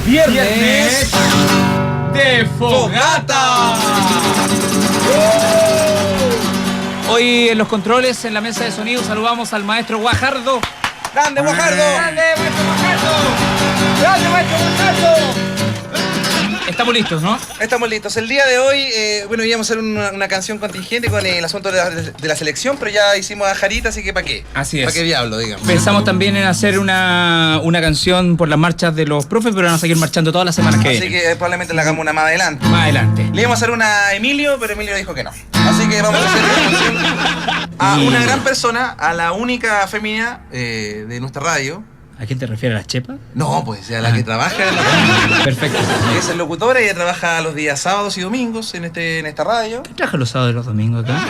Viernes de Fogata. Hoy en los controles, en la mesa de sonido, saludamos al maestro Guajardo. ¡Grande, Guajardo! ¡Grande, maestro Guajardo! ¡Grande, maestro Guajardo! Estamos listos, ¿no? Estamos listos. El día de hoy, íbamos a hacer una canción contingente con el asunto de la selección, pero ya hicimos a Jarita, así que ¿para qué? Así es. ¿Para qué diablo, digamos? Pensamos también en hacer una canción por las marchas de los profes, pero van a seguir marchando todas las semanas que Así vienen. que probablemente la hagamos una más adelante. Más adelante. Le íbamos a hacer una a Emilio, pero Emilio dijo que no. Así que vamos a hacer una canción a una gran persona, a la única fémina de nuestra radio. ¿A quién te refieres? ¿A las chepas? No, pues a la que trabaja en la Perfecto. es locutora y ella trabaja los días sábados y domingos en esta radio. ¿Qué trabaja los sábados y los domingos acá?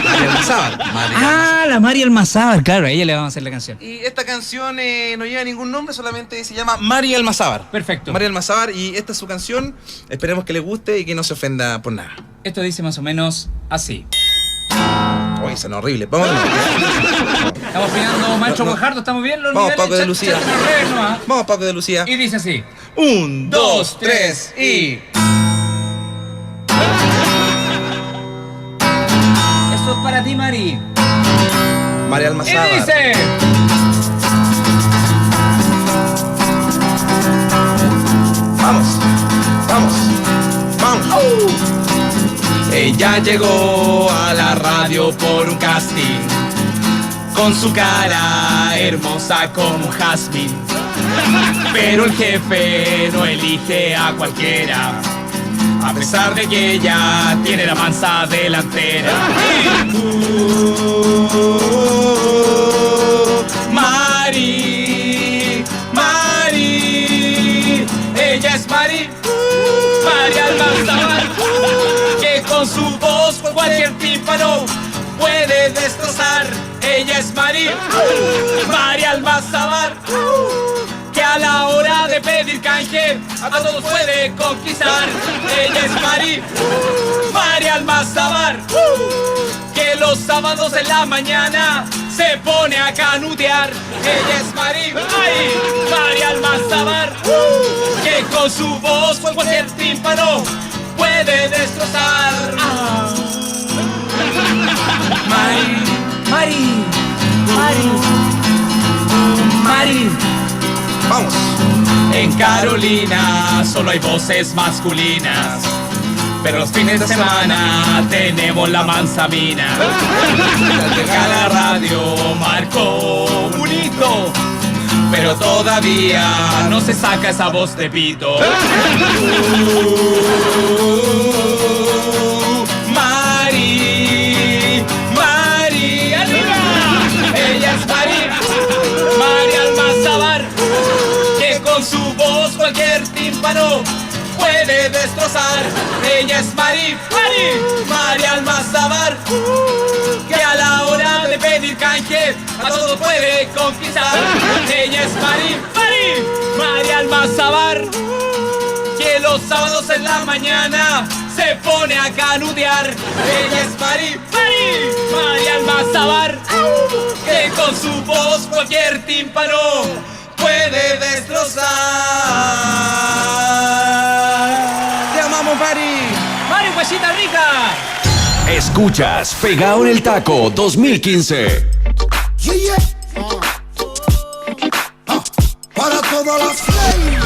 María Almazábal. La Mari Almazábal, claro, a ella le vamos a hacer la canción. Y esta canción no lleva ningún nombre, solamente se llama María Almazábal. Perfecto. María Almazábal, y esta es su canción. Esperemos que le guste y que no se ofenda por nada. Esto dice más o menos así. Uy, suena horrible. Vamos de nuevo. Estamos opinando, maestro Guajardo, ¿estamos bien? Los Vamos, niveles, Paco de Lucía. nomás. Vamos, Paco de Lucía. Y dice así. 1, 2, 3 y... Eso es para ti, Mari. María Almazábal. Y dice... Vamos, vamos, vamos. Ella llegó a la radio por un casting, con su cara hermosa como jazmín. Pero el jefe no elige a cualquiera, a pesar de que ella tiene la mansa delantera. Mari, Mari, ella es Mari, María Almazábal, que con su voz cualquier tímpano puede destrozar. Ella es Mari, María Almazábal, que a la hora de pedir canje a todos puede conquistar. Ella es Mari, María Almazábal, que los sábados en la mañana se pone a canutear. Ella es Mari, María Almazábal, que con su voz cualquier tímpano puede destrozar. Mari, Mari, Mari, Mari. Vamos. En Carolina solo hay voces masculinas, pero los fines de semana tenemos la mansa mina. Cada radio marcó un hito, pero todavía no se saca esa voz de pito. Mari, Mari, arriba. Ella es Mari, María Almazábal, que con su voz cualquier tímpano puede destrozar. Ella es Mari, María Almazábal, que a la hora de pedir canje a todo puede conquistar. Ella es Mari, María Almazábal, que los sábados en la mañana se pone a canutear. Ella es Mari, María Almazábal, que con su voz cualquier tímpano puede destrozar. Te amamos, Mari. ¡Mari, huesita rica! Escuchas Pegao en el Taco 2015. Para todas las flames.